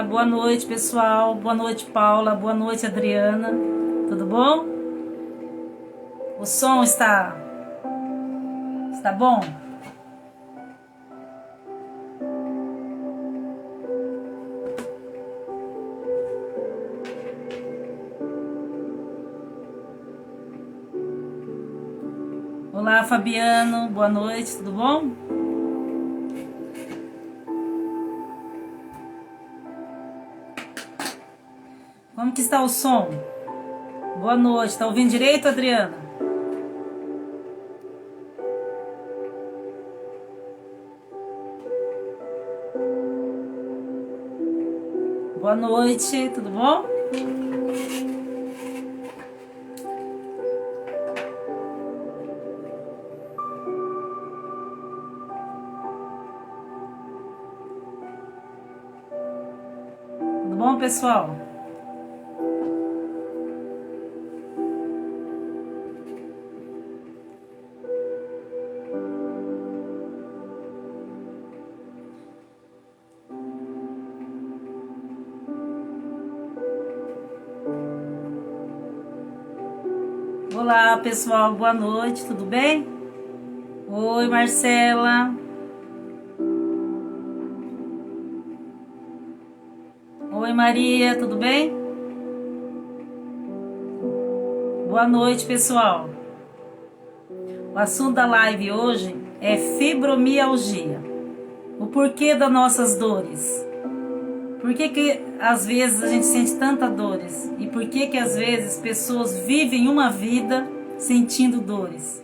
Olá, boa noite, pessoal. Boa noite, Paula. Boa noite, Adriana. Tudo bom? O som está bom? Olá, Fabiano. Boa noite. Tudo bom? Como que está o som? Boa noite. Tá ouvindo direito, Adriana? Boa noite. Tudo bom? Tudo bom, pessoal? Olá, pessoal, boa noite, tudo bem? Oi, Marcela. Oi, Maria, tudo bem? Boa noite, pessoal. O assunto da live hoje é fibromialgia. O porquê das nossas dores. Por que às vezes a gente sente tantas dores? E por que às vezes pessoas vivem uma vida sentindo dores?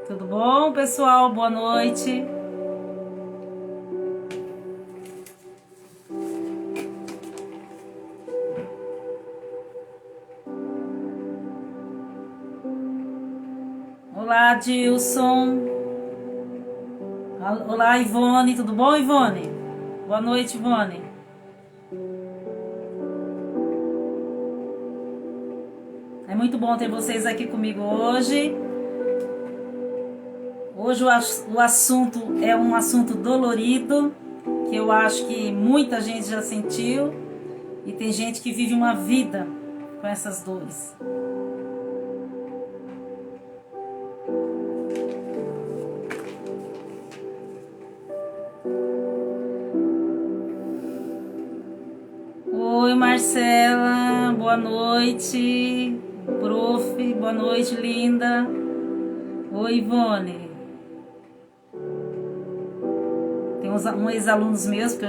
Tudo bom, pessoal? Boa noite. Olá, Dilson. Olá, Ivone. Tudo bom, Ivone? Boa noite, Ivone. É muito bom ter vocês aqui comigo hoje. Hoje o assunto é um assunto dolorido, que eu acho que muita gente já sentiu. E tem gente que vive uma vida com essas dores. Oi, Marcela, boa noite. Prof, boa noite, linda. Oi, Ivone. Tem uns ex-alunos meus, porque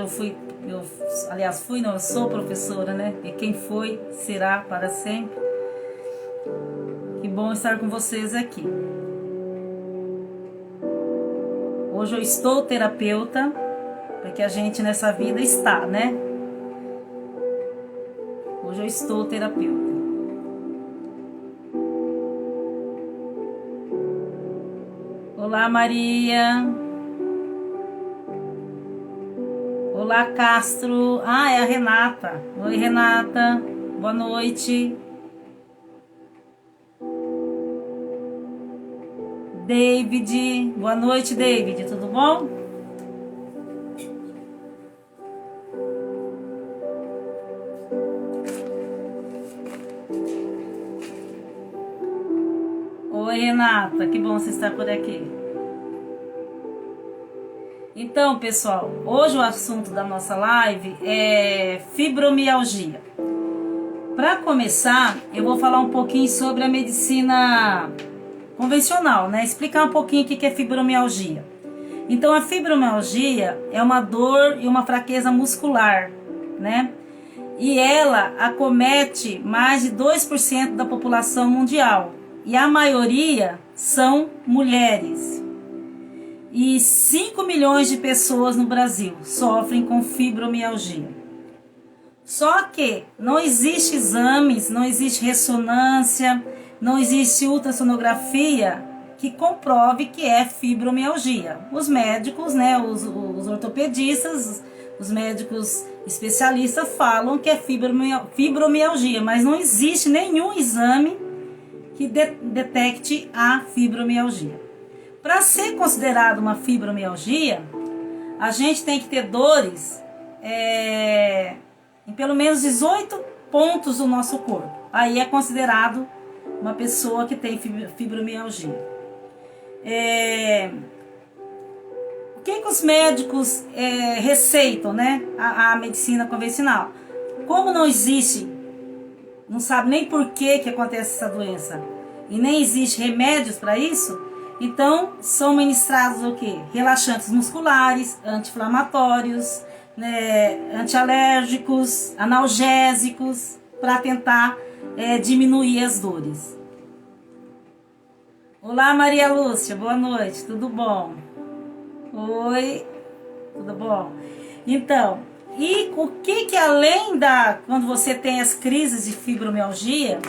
eu sou professora, né? E quem foi, será para sempre. Que bom estar com vocês aqui. Hoje eu estou terapeuta, porque a gente nessa vida está, né? Hoje eu estou terapeuta. Olá, Maria. Olá, Castro. Ah, é a Renata. Oi, Renata. Boa noite. David. Boa noite, David. Tudo bom? Oi, Renata, que bom você estar por aqui. Então, pessoal, hoje o assunto da nossa live é fibromialgia. Para começar, eu vou falar um pouquinho sobre a medicina convencional, né? Explicar um pouquinho o que é fibromialgia. Então, a fibromialgia é uma dor e uma fraqueza muscular, né? E ela acomete mais de 2% da população mundial. E a maioria são mulheres. E 5 milhões de pessoas no Brasil sofrem com fibromialgia. Só que não existe exames, não existe ressonância, não existe ultrassonografia que comprove que é fibromialgia. Os médicos, né, os ortopedistas, os médicos especialistas falam que é fibromialgia, mas não existe nenhum exame que detecte a fibromialgia. Para ser considerado uma fibromialgia, a gente tem que ter dores em pelo menos 18 pontos do nosso corpo. Aí é considerado uma pessoa que tem fibromialgia. O que os médicos receitam, né? A medicina convencional. Como não existe, não sabe nem por que acontece essa doença e nem existe remédios para isso, então são ministrados o quê? Relaxantes musculares, anti-inflamatórios, né, antialérgicos, analgésicos, para tentar diminuir as dores. Olá, Maria Lúcia, boa noite, tudo bom? Oi, tudo bom? Então, e o que além quando você tem as crises de fibromialgia,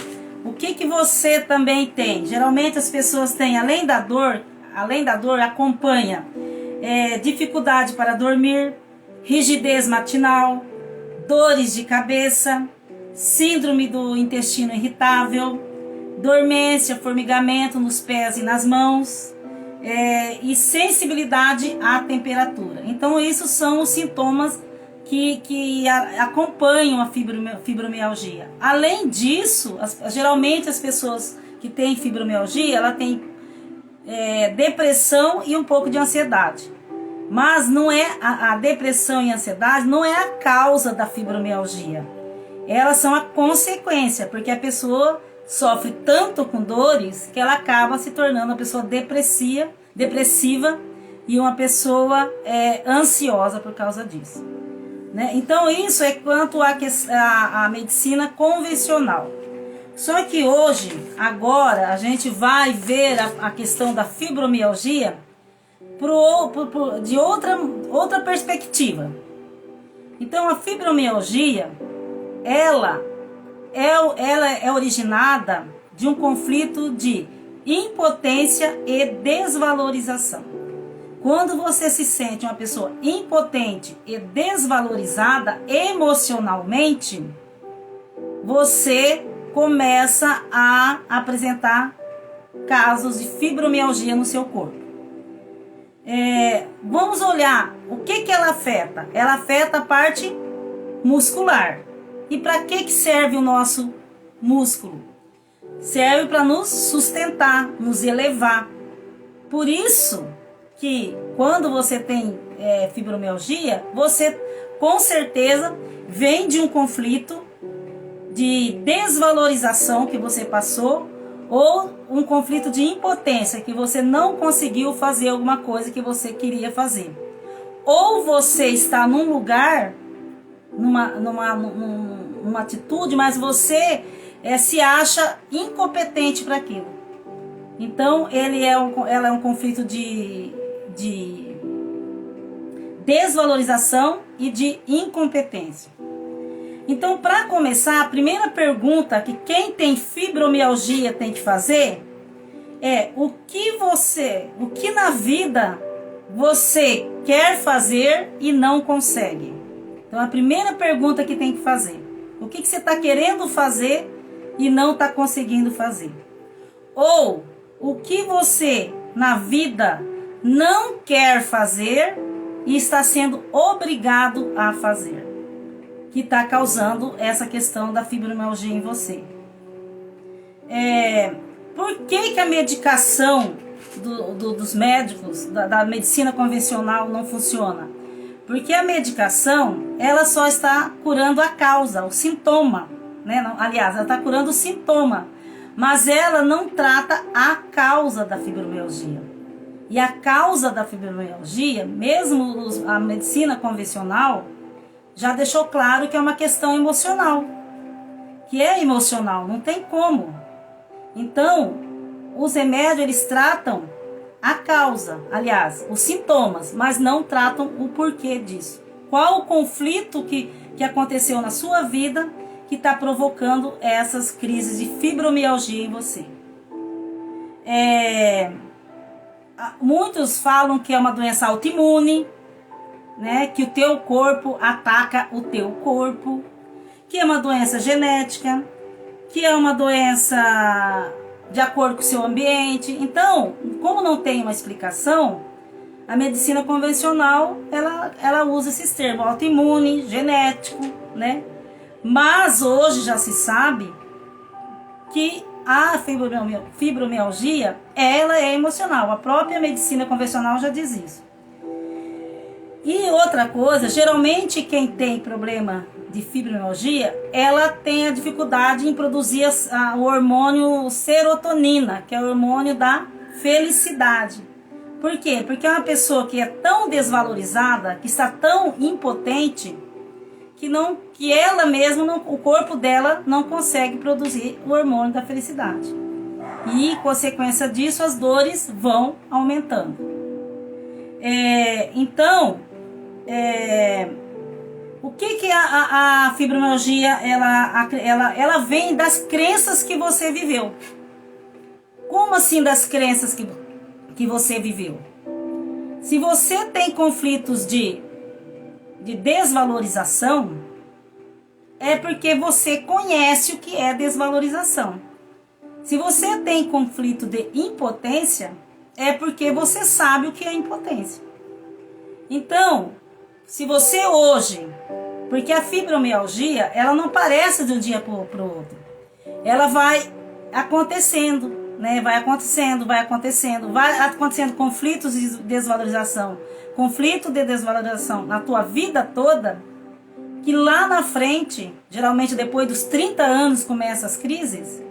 o que você também tem? Geralmente as pessoas têm, além da dor acompanha dificuldade para dormir, rigidez matinal, dores de cabeça, síndrome do intestino irritável, dormência, formigamento nos pés e nas mãos, e sensibilidade à temperatura. Então, esses são os sintomas que acompanham a fibromialgia. Além disso, geralmente as pessoas que têm fibromialgia, ela tem depressão e um pouco de ansiedade. Mas não é a depressão e a ansiedade não é a causa da fibromialgia. Elas são a consequência, porque a pessoa sofre tanto com dores que ela acaba se tornando uma pessoa depressiva e uma pessoa ansiosa por causa disso. Né? Então isso é quanto à medicina convencional. Só que hoje, agora, a gente vai ver a questão da fibromialgia de outra perspectiva. Então a fibromialgia, ela é originada de um conflito de impotência e desvalorização. Quando você se sente uma pessoa impotente e desvalorizada emocionalmente, você começa a apresentar casos de fibromialgia no seu corpo. Vamos olhar o que ela afeta. Ela afeta a parte muscular. E para que serve o nosso músculo? Serve para nos sustentar, nos elevar. Por isso que quando você tem fibromialgia, você com certeza vem de um conflito de desvalorização que você passou, ou um conflito de impotência, que você não conseguiu fazer alguma coisa que você queria fazer. Ou você está num lugar, numa atitude, mas você se acha incompetente para aquilo. Então, ela é um conflito de desvalorização e de incompetência. Então, para começar, a primeira pergunta que quem tem fibromialgia tem que fazer é o que na vida você quer fazer e não consegue. Então, a primeira pergunta que tem que fazer: o que você está querendo fazer e não está conseguindo fazer? Ou o que você na vida não quer fazer e está sendo obrigado a fazer, que está causando essa questão da fibromialgia em você. Por que a medicação dos médicos, da medicina convencional não funciona? Porque a medicação, ela só está curando a causa, o sintoma, né? Aliás, ela está curando o sintoma, mas ela não trata a causa da fibromialgia. E a causa da fibromialgia, mesmo a medicina convencional, já deixou claro que é uma questão emocional. Que é emocional, não tem como. Então, os remédios, eles tratam a causa, aliás, os sintomas, mas não tratam o porquê disso. Qual o conflito que aconteceu na sua vida que está provocando essas crises de fibromialgia em você? Muitos falam que é uma doença autoimune, né, que o teu corpo ataca o teu corpo, que é uma doença genética, que é uma doença de acordo com o seu ambiente. Então, como não tem uma explicação, a medicina convencional, ela usa esses termos, autoimune, genético, né? Mas hoje já se sabe que a fibromialgia, ela é emocional. A própria medicina convencional já diz isso. E outra coisa, geralmente quem tem problema de fibromialgia, ela tem a dificuldade em produzir o hormônio serotonina, que é o hormônio da felicidade. Por quê? Porque é uma pessoa que é tão desvalorizada, que está tão impotente, que ela mesma, o corpo dela não consegue produzir o hormônio da felicidade. E, consequência disso, as dores vão aumentando. Então, o que a fibromialgia, ela vem das crenças que você viveu. Como assim das crenças que você viveu? Se você tem conflitos de desvalorização, é porque você conhece o que é desvalorização. Se você tem conflito de impotência, é porque você sabe o que é impotência. Então, se você hoje, porque a fibromialgia, ela não aparece de um dia para o outro. Ela vai acontecendo, né? Vai acontecendo conflitos de desvalorização. Conflito de desvalorização na tua vida toda, que lá na frente, geralmente depois dos 30 anos começam as crises,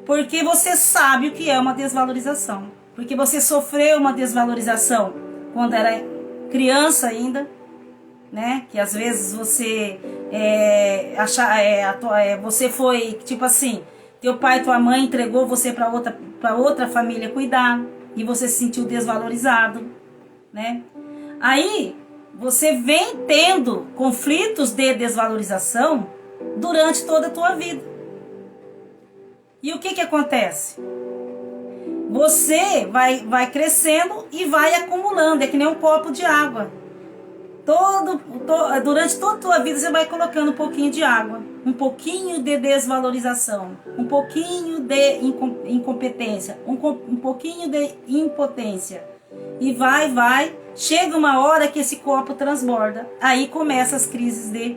porque você sabe o que é uma desvalorização. Porque você sofreu uma desvalorização quando era criança ainda, né? Que às vezes você você foi, tipo assim, teu pai e tua mãe entregou você para outra família cuidar, e você se sentiu desvalorizado, né? Aí você vem tendo conflitos de desvalorização durante toda a tua vida. E o que acontece? Você vai crescendo e vai acumulando, é que nem um copo de água. Durante toda a tua vida você vai colocando um pouquinho de água, um pouquinho de desvalorização, um pouquinho de incompetência, um pouquinho de impotência. E vai, chega uma hora que esse copo transborda, aí começam as crises de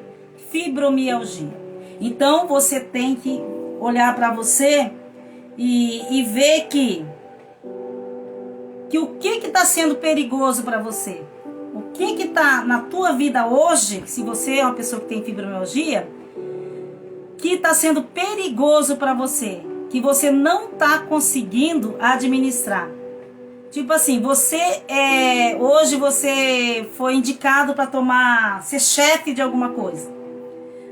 fibromialgia. Então você tem que olhar para você e ver que o que está sendo perigoso para você, o que está na tua vida hoje, se você é uma pessoa que tem fibromialgia, que está sendo perigoso para você, que você não está conseguindo administrar. Tipo assim, hoje você foi indicado para ser chefe de alguma coisa,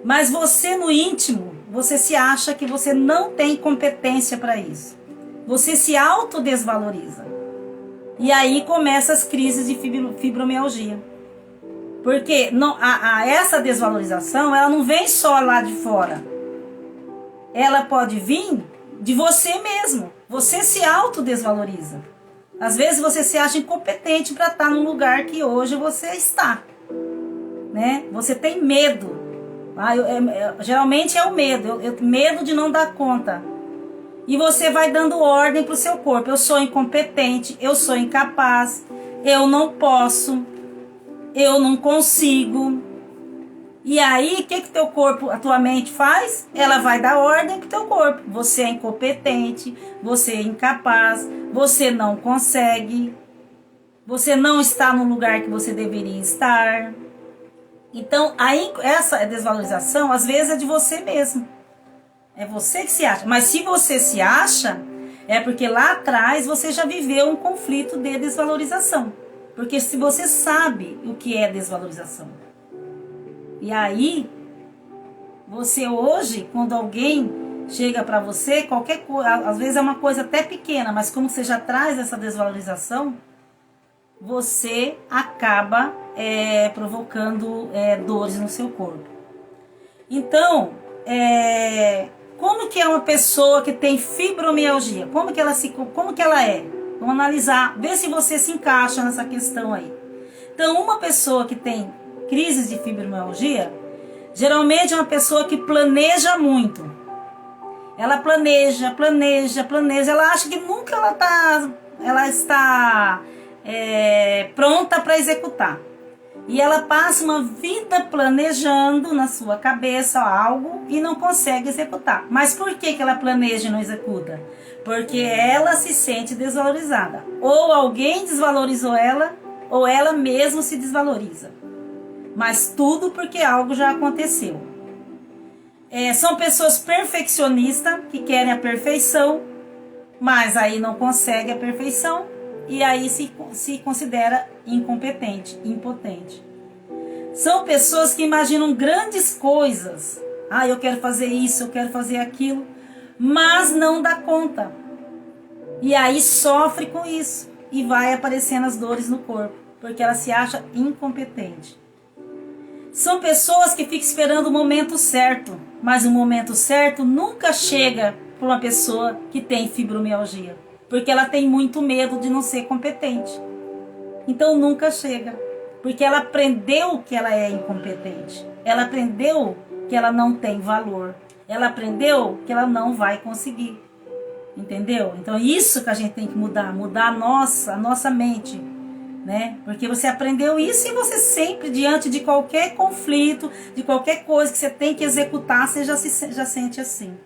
mas você no íntimo, você se acha que você não tem competência para isso. Você se autodesvaloriza. E aí começam as crises de fibromialgia. Porque essa desvalorização, ela não vem só lá de fora. Ela pode vir de você mesmo. Você se autodesvaloriza. Às vezes você se acha incompetente para estar no lugar que hoje você está, né? Você tem medo. Geralmente é o medo. Medo de não dar conta. E você vai dando ordem para o seu corpo. Eu sou incompetente, eu sou incapaz, eu não posso, eu não consigo. E aí, o que teu corpo, a tua mente faz? Ela vai dar ordem pro teu corpo. Você é incompetente, você é incapaz, você não consegue, você não está no lugar que você deveria estar. Então, aí, essa desvalorização, às vezes, é de você mesmo. É você que se acha. Mas se você se acha, é porque lá atrás você já viveu um conflito de desvalorização. Porque se você sabe o que é desvalorização, e aí, você hoje, quando alguém chega para você, qualquer coisa, às vezes é uma coisa até pequena, mas como você já traz essa desvalorização, você acaba provocando dores no seu corpo. Então, como que é uma pessoa que tem fibromialgia? Como que ela é? Vamos analisar, ver se você se encaixa nessa questão aí. Então, uma pessoa que tem crises de fibromialgia, geralmente é uma pessoa que planeja muito. Ela planeja, ela acha que nunca ela está pronta para executar. E ela passa uma vida planejando na sua cabeça algo e não consegue executar. Mas por que ela planeja e não executa? Porque ela se sente desvalorizada. Ou alguém desvalorizou ela, ou ela mesma se desvaloriza. Mas tudo porque algo já aconteceu. São pessoas perfeccionistas que querem a perfeição, mas aí não consegue a perfeição e aí se considera incompetente, impotente. São pessoas que imaginam grandes coisas. Eu quero fazer isso, eu quero fazer aquilo, mas não dá conta. E aí sofre com isso e vai aparecendo as dores no corpo, porque ela se acha incompetente. São pessoas que ficam esperando o momento certo, mas o momento certo nunca chega para uma pessoa que tem fibromialgia, porque ela tem muito medo de não ser competente. Então nunca chega, porque ela aprendeu que ela é incompetente, ela aprendeu que ela não tem valor, ela aprendeu que ela não vai conseguir, entendeu? Então isso que a gente tem que mudar a nossa mente, né? Porque você aprendeu isso e você sempre, diante de qualquer conflito, de qualquer coisa que você tem que executar, você já sente assim.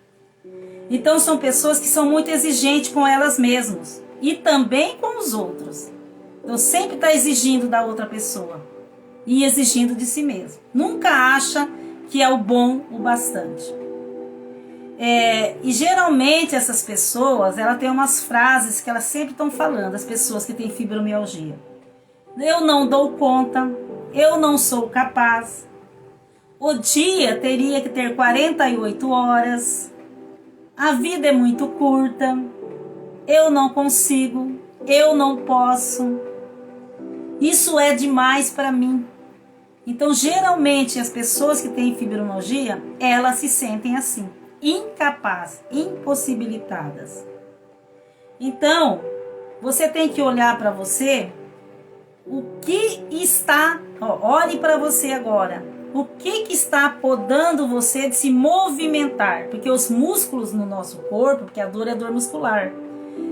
Então são pessoas que são muito exigentes com elas mesmas e também com os outros. Então sempre está exigindo da outra pessoa e exigindo de si mesmo. Nunca acha que é o bom o bastante. E geralmente essas pessoas, ela tem umas frases que elas sempre estão falando, as pessoas que têm fibromialgia. Eu não dou conta, eu não sou capaz, o dia teria que ter 48 horas, a vida é muito curta, eu não consigo, eu não posso, isso é demais para mim. Então geralmente as pessoas que têm fibromialgia, elas se sentem assim, incapazes, impossibilitadas. Então você tem que olhar para você. O que está, olhe para você agora, o que está podando você de se movimentar? Porque os músculos no nosso corpo, porque a dor é dor muscular,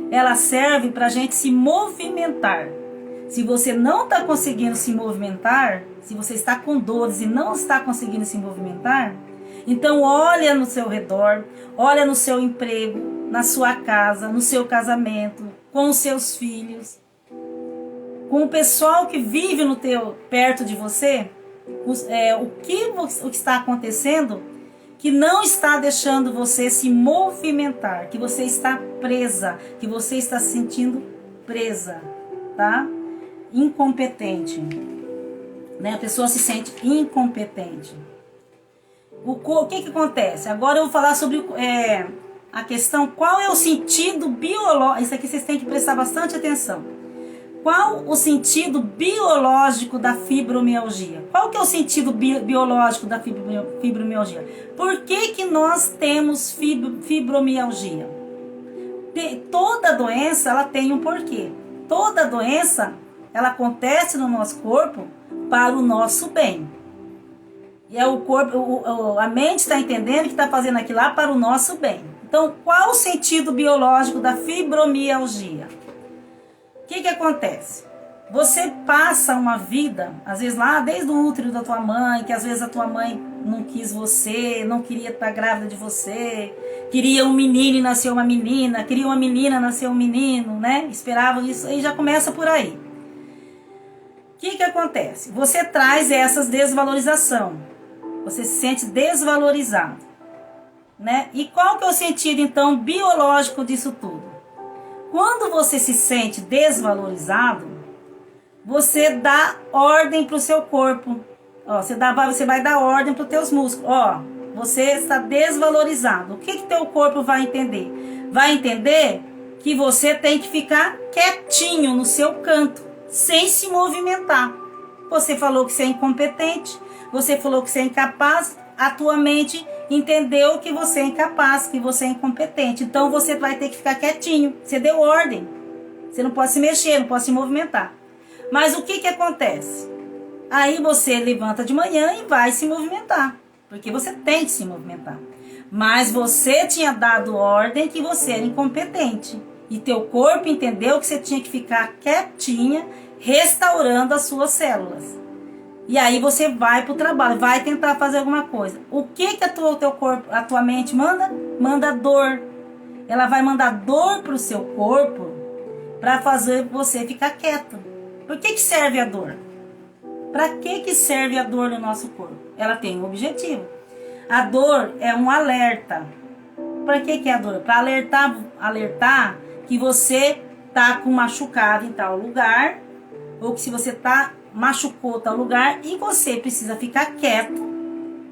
ela serve para a gente se movimentar. Se você não está conseguindo se movimentar, se você está com dores e não está conseguindo se movimentar, então olha no seu redor, olha no seu emprego, na sua casa, no seu casamento, com os seus filhos, com o pessoal que vive perto de você, o que está acontecendo que não está deixando você se movimentar, que você está presa, que você está se sentindo presa, tá? Incompetente, né? A pessoa se sente incompetente. O que acontece? Agora eu vou falar sobre a questão, qual é o sentido biológico, isso aqui vocês têm que prestar bastante atenção. Qual o sentido biológico da fibromialgia? Qual que é o sentido biológico da fibromialgia? Por que nós temos fibromialgia? Toda doença ela tem um porquê. Toda doença ela acontece no nosso corpo para o nosso bem. E o corpo, a mente está entendendo que está fazendo aquilo lá para o nosso bem. Então, qual o sentido biológico da fibromialgia? O que acontece? Você passa uma vida, às vezes lá desde o útero da tua mãe, que às vezes a tua mãe não quis você, não queria estar grávida de você, queria um menino e nasceu uma menina, queria uma menina, nasceu um menino, né? Esperava isso, aí já começa por aí. O que acontece? Você traz essas desvalorização, você se sente desvalorizado, né? E qual que é o sentido então biológico disso tudo? Quando você se sente desvalorizado, você dá ordem para o seu corpo. Você vai dar ordem para os teus músculos. Você está desvalorizado. O que teu corpo vai entender? Vai entender que você tem que ficar quietinho no seu canto, sem se movimentar. Você falou que você é incompetente, você falou que você é incapaz, a tua mente entendeu que você é incapaz, que você é incompetente. Então você vai ter que ficar quietinho. Você deu ordem. Você não pode se mexer, não pode se movimentar. Mas o que acontece? Aí você levanta de manhã e vai se movimentar, porque você tem que se movimentar. Mas você tinha dado ordem que você era incompetente. E teu corpo entendeu que você tinha que ficar quietinha, restaurando as suas células. E aí você vai para o trabalho, vai tentar fazer alguma coisa. O que teu corpo, a tua mente manda? Manda dor. Ela vai mandar dor para o seu corpo para fazer você ficar quieto. Por que serve a dor? Para que serve a dor no nosso corpo? Ela tem um objetivo. A dor é um alerta. Para que é a dor? Para alertar que você tá com machucado em tal lugar, ou que se você machucou tal lugar e você precisa ficar quieto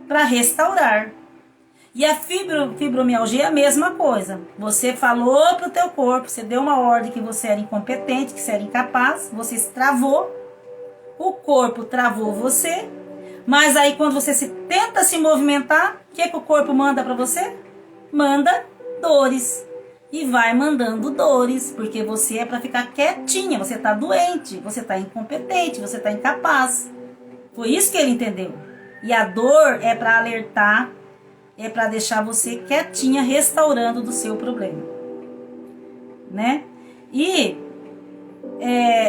para restaurar. E a fibromialgia é a mesma coisa. Você falou para o teu corpo, você deu uma ordem que você era incompetente, que você era incapaz, você se travou, o corpo travou você, mas aí quando você tenta se movimentar, o que o corpo manda para você? Manda dores. E vai mandando dores, porque você é para ficar quietinha, você está doente, você está incompetente, você está incapaz. Foi isso que ele entendeu. E a dor é para alertar, é para deixar você quietinha, restaurando do seu problema, né? E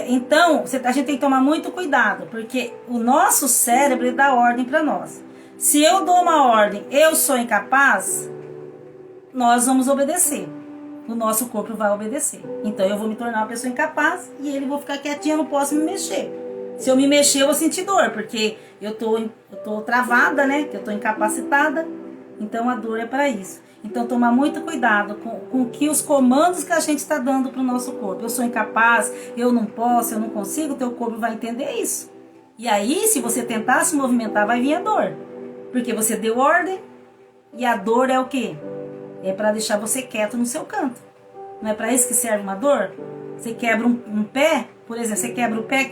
então a gente tem que tomar muito cuidado, porque o nosso cérebro dá ordem para nós. Se eu dou uma ordem, eu sou incapaz, nós vamos obedecer. O nosso corpo vai obedecer. Então eu vou me tornar uma pessoa incapaz e ele vou ficar quietinha, eu não posso me mexer. Se eu me mexer, eu vou sentir dor, porque eu tô travada, né? Que eu tô incapacitada. Então a dor é para isso. Então tomar muito cuidado com que os comandos que a gente está dando para o nosso corpo. Eu sou incapaz, eu não posso, eu não consigo, teu corpo vai entender isso. E aí, se você tentar se movimentar, vai vir a dor. Porque você deu ordem e a dor é o quê? É para deixar você quieto no seu canto. Não é para isso que serve uma dor? Você quebra um pé, por exemplo, você quebra o pé, o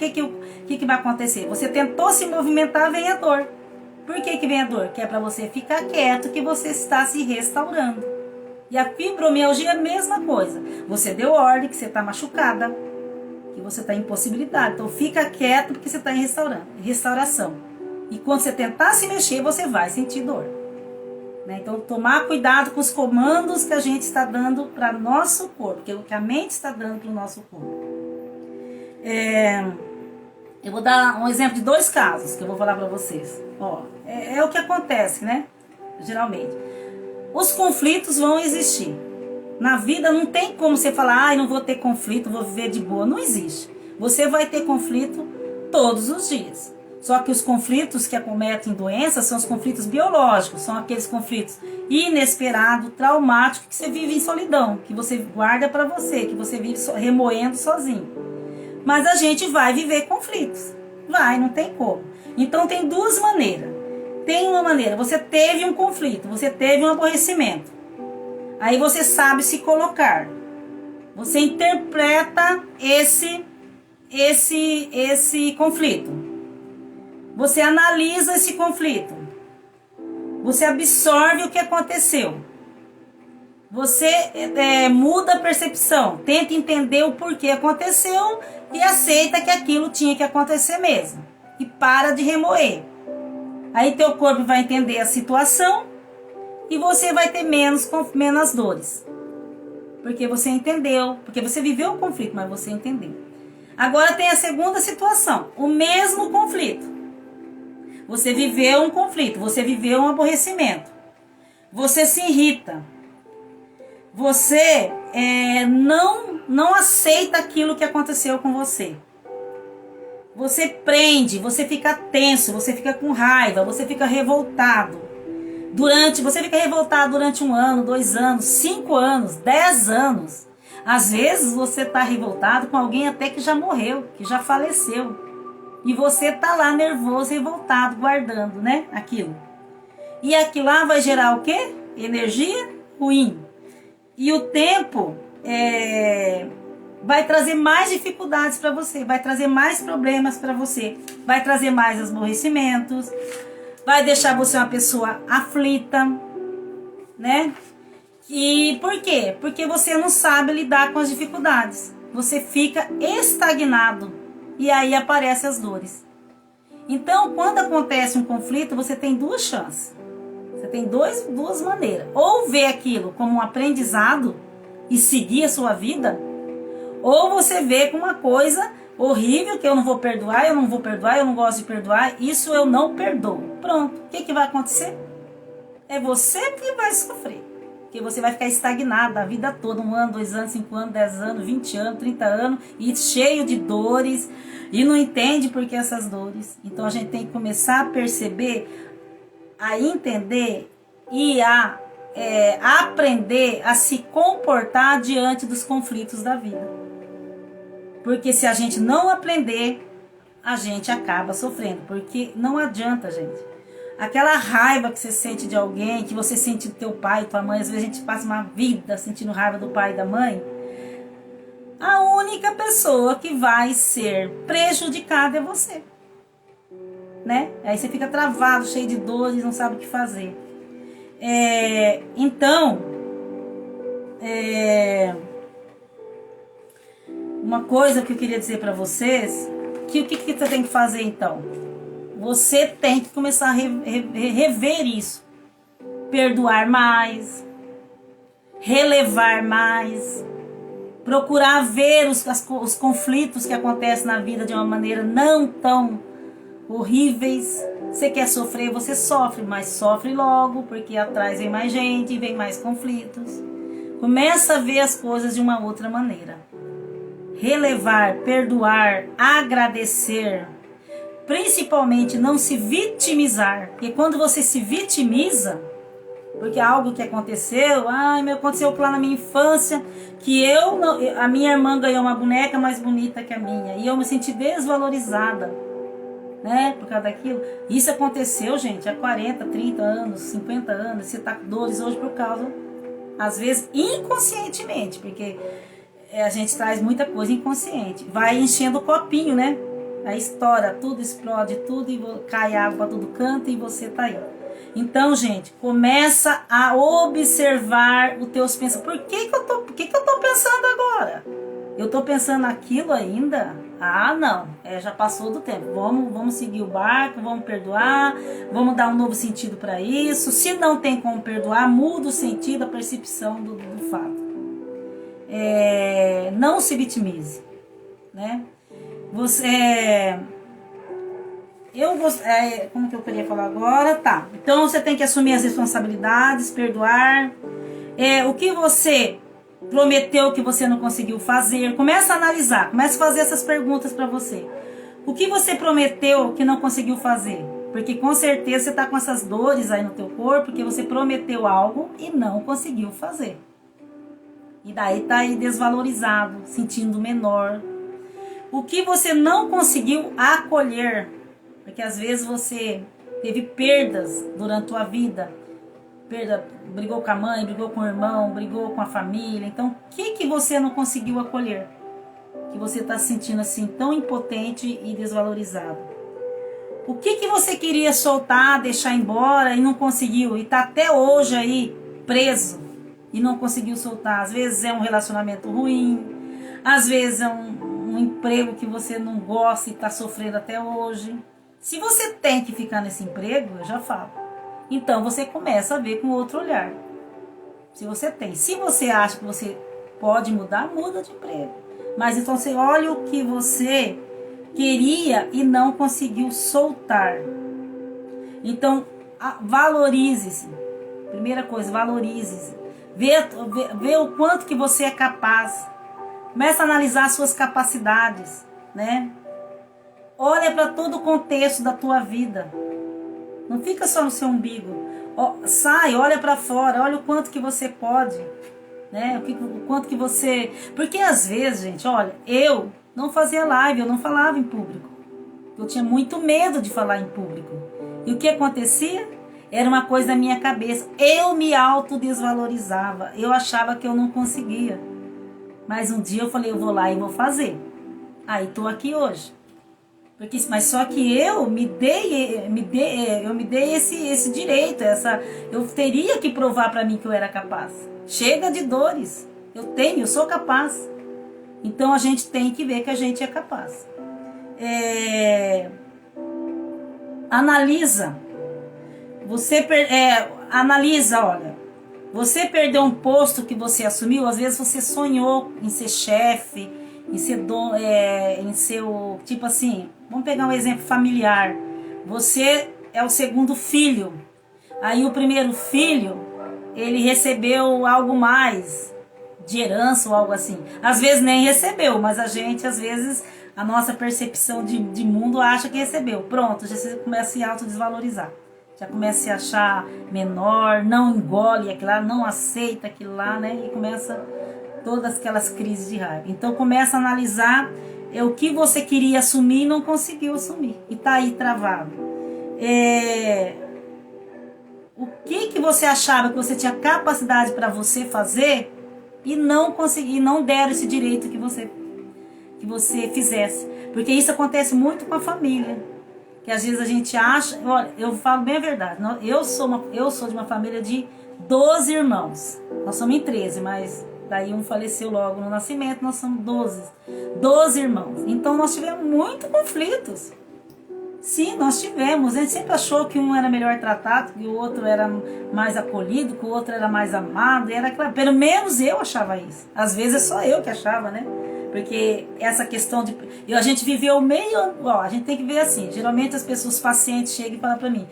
que vai acontecer? Você tentou se movimentar, vem a dor. Por que vem a dor? Que é para você ficar quieto, que você está se restaurando. E a fibromialgia é a mesma coisa. Você deu ordem que você está machucada, que você está impossibilitado. Então fica quieto porque você está em restauração. E quando você tentar se mexer, você vai sentir dor. Então, tomar cuidado com os comandos que a gente está dando para nosso corpo, que é o que a mente está dando para o nosso corpo. Eu vou dar um exemplo de 2 casos que eu vou falar para vocês. É o que acontece, né? Geralmente. Os conflitos vão existir. Na vida não tem como você falar, não vou ter conflito, vou viver de boa. Não existe. Você vai ter conflito todos os dias. Só que os conflitos que acometem doenças são os conflitos biológicos, são aqueles conflitos inesperados, traumáticos, que você vive em solidão, que você guarda para você, que você vive remoendo sozinho. Mas a gente vai viver conflitos. Vai, não tem como. Então tem 2 maneiras. Tem uma maneira, você teve um conflito, você teve um aborrecimento. Aí você sabe se colocar. Você interpreta esse conflito. Você analisa esse conflito. Você absorve o que aconteceu. Você muda a percepção. Tenta entender o porquê aconteceu e aceita que aquilo tinha que acontecer mesmo. E para de remoer. Aí teu corpo vai entender a situação e você vai ter menos dores. Porque você entendeu. Porque você viveu o conflito, mas você entendeu. Agora tem a segunda situação. O mesmo conflito. Você viveu um conflito, você viveu um aborrecimento. Você se irrita. Você não aceita aquilo que aconteceu com você. Você prende, você fica tenso, você fica com raiva, você fica revoltado. Você fica revoltado durante 1 ano, 2 anos, 5 anos, 10 anos. Às vezes você está revoltado com alguém até que já morreu, que já faleceu. E você tá lá nervoso, revoltado, guardando, né? Aquilo. E aquilo lá vai gerar o quê? Energia ruim. E o tempo vai trazer mais dificuldades para você, vai trazer mais problemas para você, vai trazer mais aborrecimentos, vai deixar você uma pessoa aflita, né? E por quê? Porque você não sabe lidar com as dificuldades. Você fica estagnado. e aí aparecem as dores. Então, quando acontece um conflito, você tem duas chances. Você tem duas maneiras. Ou ver aquilo como um aprendizado e seguir a sua vida, ou você vê como uma coisa horrível, que eu não vou perdoar, eu não gosto de perdoar, isso eu não perdoo. Pronto, o que vai acontecer? É você que vai sofrer. Porque você vai ficar estagnado a vida toda, 1 ano, 2 anos, 5 anos, 10 anos, 20 anos, 30 anos, e cheio de dores, e não entende por que essas dores. Então a gente tem que começar a perceber, a entender e a aprender a se comportar diante dos conflitos da vida. Porque se a gente não aprender, a gente acaba sofrendo. Porque não adianta, gente. Aquela raiva que você sente de alguém, que você sente do teu pai, tua mãe, às vezes a gente passa uma vida sentindo raiva do pai e da mãe. A única pessoa que vai ser prejudicada é você. Né? Aí você fica travado, cheio de dores, não sabe o que fazer. Então, uma coisa que eu queria dizer para vocês, que o que você tem que fazer então? Você tem que começar a rever isso. Perdoar mais, relevar mais, procurar ver os conflitos que acontecem na vida de uma maneira não tão horríveis. Você quer sofrer, você sofre, mas sofre logo, porque atrás vem mais gente, vem mais conflitos. Começa a ver as coisas de uma outra maneira. Relevar, perdoar, agradecer. Principalmente não se vitimizar. Porque quando você se vitimiza, porque algo que aconteceu, aconteceu lá na minha infância, que a minha irmã ganhou uma boneca mais bonita que a minha, e eu me senti desvalorizada, né, por causa daquilo. Isso aconteceu, gente, há 40, 30 anos, 50 anos, você tá com dores hoje por causa, às vezes, inconscientemente, porque a gente traz muita coisa inconsciente. Vai enchendo o copinho, né? Aí estoura tudo, explode tudo, e cai água para todo canto e você tá aí. Então, gente, começa a observar os teus pensamentos. Por que eu tô pensando agora? Eu tô pensando aquilo ainda? Não, já passou do tempo. Vamos seguir o barco, vamos perdoar, vamos dar um novo sentido para isso. Se não tem como perdoar, muda o sentido, a percepção do fato. Não se vitimize, né? Como que eu queria falar agora? Tá. Então você tem que assumir as responsabilidades, perdoar. O que você prometeu que você não conseguiu fazer. Começa a analisar, começa a fazer essas perguntas para você. O que você prometeu que não conseguiu fazer? Porque com certeza você está com essas dores aí no teu corpo, porque você prometeu algo e não conseguiu fazer. E daí tá aí desvalorizado, sentindo menor. O que você não conseguiu acolher, porque às vezes você teve perdas durante a tua vida, brigou com a mãe, brigou com o irmão, brigou com a família, então o que você não conseguiu acolher? Que você está se sentindo assim tão impotente e desvalorizado? O que você queria soltar, deixar embora e não conseguiu, e está até hoje aí preso e não conseguiu soltar? Às vezes é um relacionamento ruim, às vezes é um emprego que você não gosta e está sofrendo até hoje. Se você tem que ficar nesse emprego, eu já falo, então você começa a ver com outro olhar. Se você tem, se você acha que você pode mudar, muda de emprego. Mas então você olha o que você queria e não conseguiu soltar. Então valorize-se. Primeira coisa, valorize-se. Vê o quanto que você é capaz. Começa a analisar as suas capacidades, né? Olha para todo o contexto da tua vida. Não fica só no seu umbigo. Sai, olha para fora, olha o quanto que você pode, né? O quanto que você... Porque às vezes, gente, olha, eu não fazia live, eu não falava em público. Eu tinha muito medo de falar em público. E o que acontecia? Era uma coisa da minha cabeça. Eu me autodesvalorizava. Eu achava que eu não conseguia. Mas um dia eu falei, eu vou lá e vou fazer. Aí tô aqui hoje. Mas só que eu me dei esse direito, eu teria que provar para mim que eu era capaz. Chega de dores, eu sou capaz. Então a gente tem que ver que a gente é capaz. Analisa. Analisa, olha. Você perdeu um posto que você assumiu, às vezes você sonhou em ser chefe, em ser tipo assim, vamos pegar um exemplo familiar. Você é o segundo filho. Aí o primeiro filho, ele recebeu algo mais de herança ou algo assim. Às vezes nem recebeu, mas a gente, às vezes, a nossa percepção de mundo acha que recebeu. Pronto, já você começa a se autodesvalorizar. Já começa a se achar menor, não engole aquilo lá, não aceita aquilo lá, né? E começa todas aquelas crises de raiva. Então começa a analisar o que você queria assumir e não conseguiu assumir. E tá aí travado. O que você achava que você tinha capacidade para você fazer e não conseguir, não deram esse direito que você fizesse. Porque isso acontece muito com a família. Que às vezes a gente acha, olha, eu falo bem a verdade, eu sou de uma família de 12 irmãos. Nós somos em 13, mas daí um faleceu logo no nascimento, nós somos 12 irmãos. Então nós tivemos muitos conflitos. Sim, nós tivemos. A gente sempre achou que um era melhor tratado, que o outro era mais acolhido, que o outro era mais amado. Era claro, pelo menos eu achava isso. Às vezes é só eu que achava, né? Porque essa questão de... a gente viveu meio... a gente tem que ver assim. Geralmente as pessoas pacientes chegam e falam pra mim: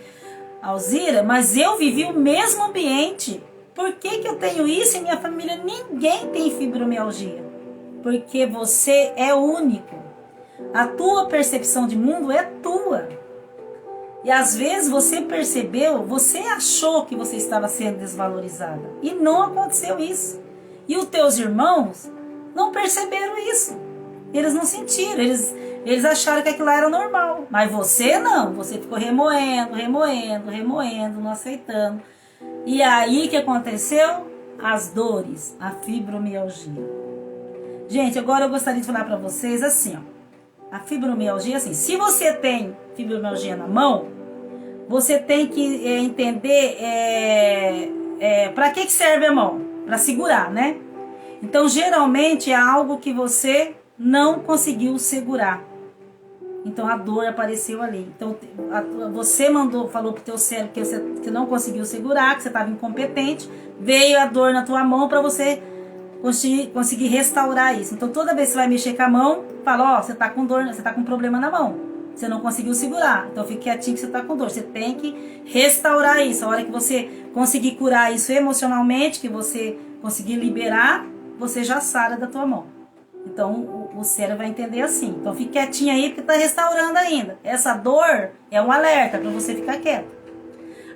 Alzira, mas eu vivi o mesmo ambiente. Por que eu tenho isso e minha família ninguém tem fibromialgia? Porque você é único. A tua percepção de mundo é tua. E às vezes você percebeu, você achou que você estava sendo desvalorizada. E não aconteceu isso. E os teus irmãos não perceberam isso. Eles não sentiram, eles acharam que aquilo era normal. Mas você não, você ficou remoendo, não aceitando. E aí o que aconteceu? As dores, a fibromialgia. Gente, agora eu gostaria de falar para vocês assim, ó. A fibromialgia, assim, se você tem fibromialgia na mão, você tem que entender para que serve a mão? Para segurar, né? Então, geralmente é algo que você não conseguiu segurar. Então, a dor apareceu ali. Então, você falou pro teu cérebro que não conseguiu segurar, que você estava incompetente, veio a dor na tua mão para você conseguir restaurar isso. Então, toda vez que você vai mexer com a mão, fala, você tá com dor, você tá com problema na mão. Você não conseguiu segurar. Então, fique quietinho que você tá com dor. Você tem que restaurar isso. A hora que você conseguir curar isso emocionalmente, que você conseguir liberar, você já sara da tua mão. Então, o cérebro vai entender assim. Então, fique quietinho aí, porque tá restaurando ainda. Essa dor é um alerta para você ficar quieto.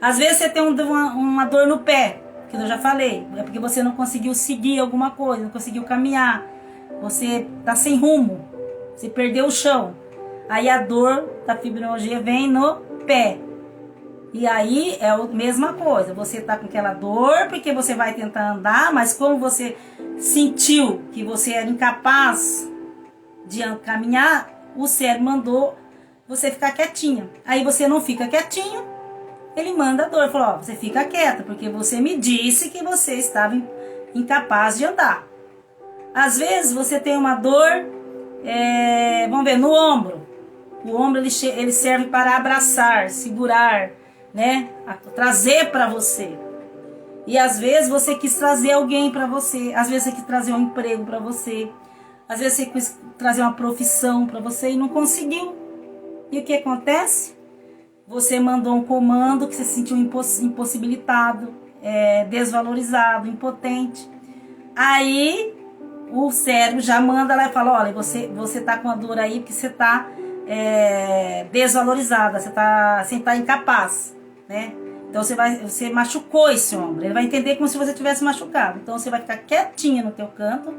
Às vezes, você tem uma dor no pé, que eu já falei, é porque você não conseguiu seguir alguma coisa, não conseguiu caminhar, você tá sem rumo, você perdeu o chão. Aí a dor da fibromialgia vem no pé. E aí é a mesma coisa, você tá com aquela dor porque você vai tentar andar, mas como você sentiu que você era incapaz de caminhar, o cérebro mandou você ficar quietinha. Aí você não fica quietinho, ele manda a dor, falou, você fica quieta, porque você me disse que você estava incapaz de andar. Às vezes você tem uma dor, vamos ver, no ombro. O ombro ele serve para abraçar, segurar, né? Trazer para você. E às vezes você quis trazer alguém para você, às vezes você quis trazer um emprego para você, às vezes você quis trazer uma profissão para você e não conseguiu. E o que acontece? Você mandou um comando que você se sentiu impossibilitado, desvalorizado, impotente. Aí o cérebro já manda lá e fala, olha, você tá com a dor aí porque você tá desvalorizada, você tá incapaz, né? Então você machucou esse ombro, ele vai entender como se você tivesse machucado. Então você vai ficar quietinha no teu canto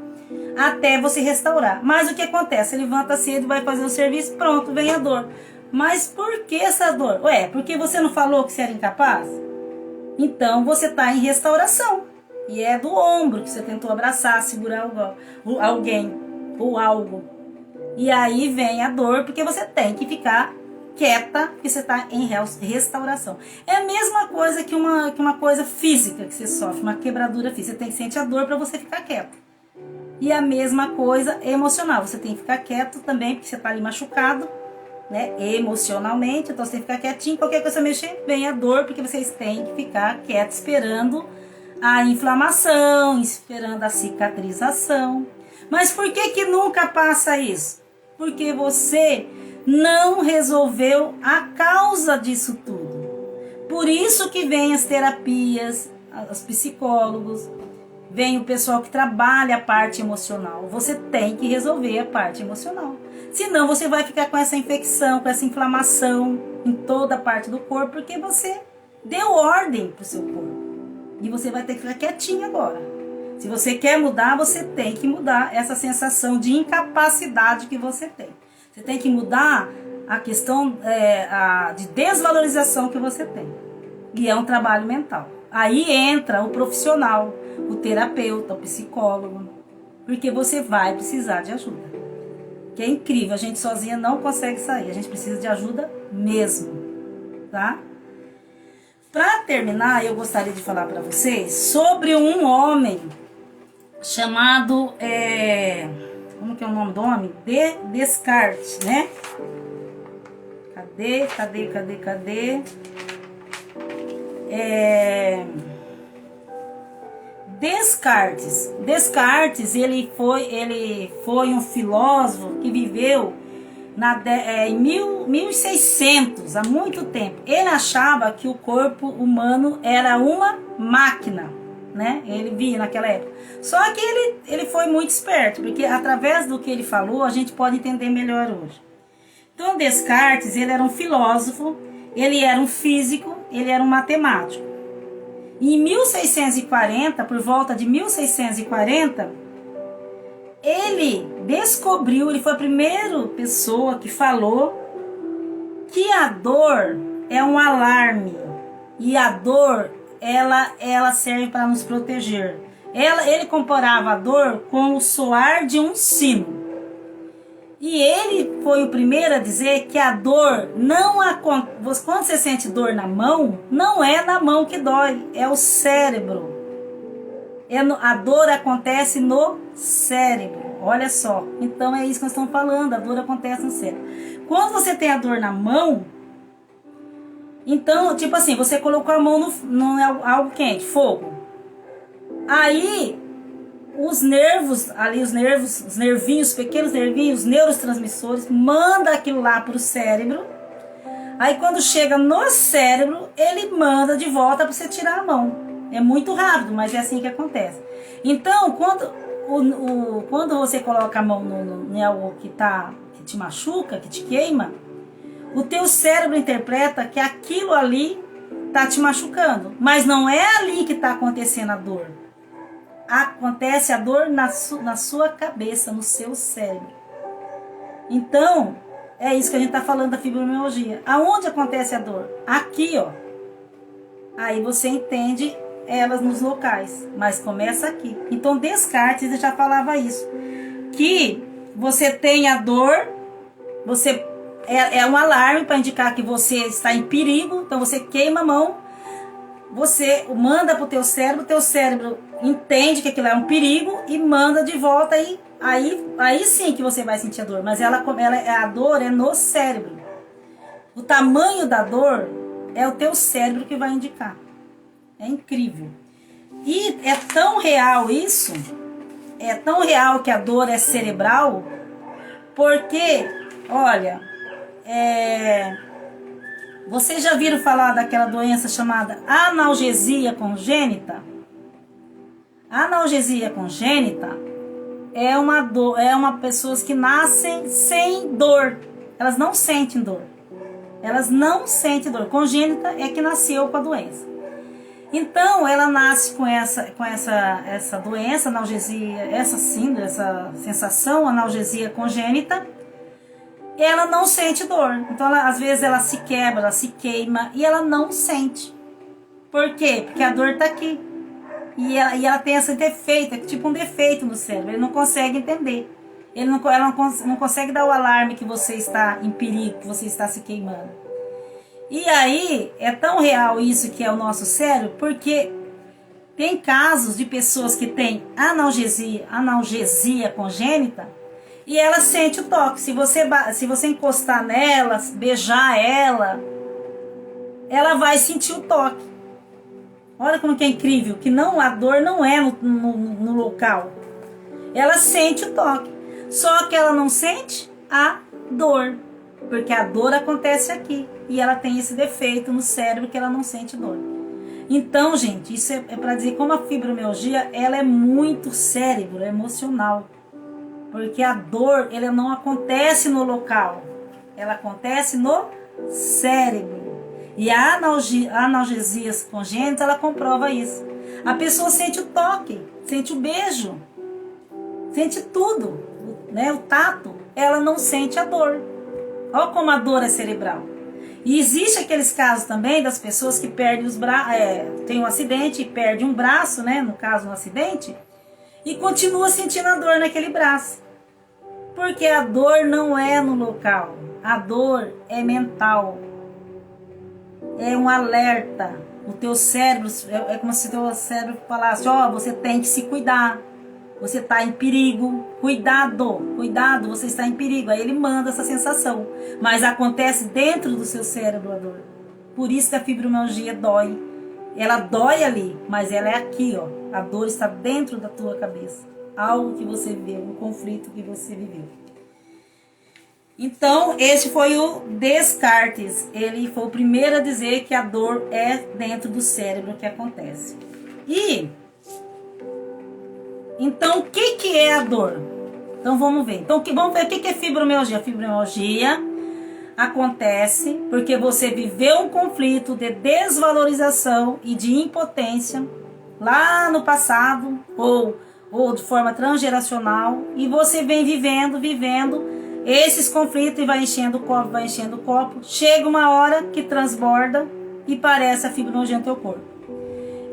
até você restaurar. Mas o que acontece? Você levanta cedo, vai fazer o serviço, pronto, vem a dor. Mas por que essa dor? Porque você não falou que você era incapaz? Então você está em restauração. E é do ombro que você tentou abraçar, segurar alguém ou algo. E aí vem a dor, porque você tem que ficar quieta, porque você está em restauração. É a mesma coisa que uma coisa física que você sofre, uma quebradura física. Você tem que sentir a dor para você ficar quieta. E a mesma coisa emocional, você tem que ficar quieto também, porque você está ali machucado, né, emocionalmente, então você tem que ficar quietinho, qualquer coisa mexer, vem a dor, porque vocês têm que ficar quieto esperando a inflamação, esperando a cicatrização. Mas por que que nunca passa isso? Porque você não resolveu a causa disso tudo. Por isso que vem as terapias, os psicólogos, vem o pessoal que trabalha a parte emocional. Você tem que resolver a parte emocional. Senão você vai ficar com essa infecção, com essa inflamação em toda a parte do corpo, porque você deu ordem para o seu corpo. E você vai ter que ficar quietinho agora. Se você quer mudar, você tem que mudar essa sensação de incapacidade que você tem. Você tem que mudar a questão de desvalorização que você tem. E é um trabalho mental. Aí entra o profissional, o terapeuta, o psicólogo, porque você vai precisar de ajuda. Que é incrível, a gente sozinha não consegue sair, a gente precisa de ajuda mesmo, tá? Para terminar, eu gostaria de falar para vocês sobre um homem chamado, como que é o nome do homem? Descartes, né? Cadê? Descartes, ele foi um filósofo que viveu em 1600, há muito tempo. Ele achava que o corpo humano era uma máquina, né? Ele via naquela época. Só que ele foi muito esperto, porque através do que ele falou, a gente pode entender melhor hoje. Então, Descartes, ele era um filósofo, ele era um físico, ele era um matemático. E em 1640, por volta de 1640, ele foi a primeira pessoa que falou que a dor é um alarme. E a dor, ela serve para nos proteger. Ele comparava a dor com o soar de um sino. E ele foi o primeiro a dizer que a dor não acontece. Quando você sente dor na mão, não é na mão que dói, é o cérebro. A dor acontece no cérebro. Olha só. Então é isso que nós estamos falando. A dor acontece no cérebro. Quando você tem a dor na mão, então, tipo assim, você colocou a mão no algo quente, fogo. Aí os nervos, ali os nervinhos, pequenos nervinhos, os neurotransmissores, manda aquilo lá para o cérebro. Aí quando chega no cérebro, ele manda de volta para você tirar a mão. É muito rápido, mas é assim que acontece. Então, quando você coloca a mão em algo que te machuca, que te queima, o teu cérebro interpreta que aquilo ali está te machucando. Mas não é ali que está acontecendo a dor. Acontece a dor na sua cabeça, no seu cérebro. Então, é isso que a gente está falando da fibromialgia. Aonde acontece a dor? Aqui, ó. Aí você entende elas nos locais, mas começa aqui. Então, Descartes já falava isso. Que você tem a dor, é um alarme para indicar que você está em perigo, então você queima a mão, você manda para o teu cérebro entende que aquilo é um perigo e manda de volta, aí sim que você vai sentir a dor, mas a dor é no cérebro. O tamanho da dor é o teu cérebro que vai indicar. É incrível. E é tão real isso, é tão real que a dor é cerebral, porque, olha, vocês já viram falar daquela doença chamada analgesia congênita? A analgesia congênita é uma pessoas que nascem sem dor. Elas não sentem dor. Elas não sentem dor. Congênita é que nasceu com a doença. Então, ela nasce com essa doença, analgesia, essa sensação, analgesia congênita. Ela não sente dor. Então, às vezes, ela se quebra, ela se queima e ela não sente. Por quê? Porque a dor está aqui. E ela tem esse defeito, é tipo um defeito no cérebro. Ele não consegue entender. Ela não consegue dar o alarme que você está em perigo, que você está se queimando. E aí, é tão real isso que é o nosso cérebro, porque Tem casos de pessoas que têm analgesia congênita e ela sente o toque. Se você encostar nela, beijar ela, ela vai sentir o toque. Olha como que é incrível, que a dor não é no local. Ela sente o toque. Só que ela não sente a dor. Porque a dor acontece aqui. E ela tem esse defeito no cérebro que ela não sente dor. Então, gente, isso é para dizer como a fibromialgia, ela é muito cérebro, é emocional. Porque a dor, ela não acontece no local. Ela acontece no cérebro. E a analgesia congênita, ela comprova isso. A pessoa sente o toque, sente o beijo, sente tudo, né? O tato. Ela não sente a dor. Olha como a dor é cerebral. E existe aqueles casos também das pessoas que perdem os braços, tem um acidente e perde um braço, né? No caso, um acidente, e continua sentindo a dor naquele braço. Porque a dor não é no local. A dor é mental. É um alerta. O teu cérebro, é como se o teu cérebro falasse, você tem que se cuidar. Você está em perigo. Cuidado, você está em perigo. Aí ele manda essa sensação. Mas acontece dentro do seu cérebro a dor. Por isso que a fibromialgia dói. Ela dói ali, mas ela é aqui, ó. A dor está dentro da tua cabeça. Algo que você viveu, um conflito que você viveu. Então, esse foi o Descartes. Ele foi o primeiro a dizer que a dor é dentro do cérebro que acontece. Então, o que é a dor? Então, vamos ver. Então, vamos ver o que é fibromialgia. Fibromialgia acontece porque você viveu um conflito de desvalorização e de impotência lá no passado ou de forma transgeracional, e você vem vivendo esses conflitos e vai enchendo o copo, chega uma hora que transborda e parece a fibromialgia no teu corpo.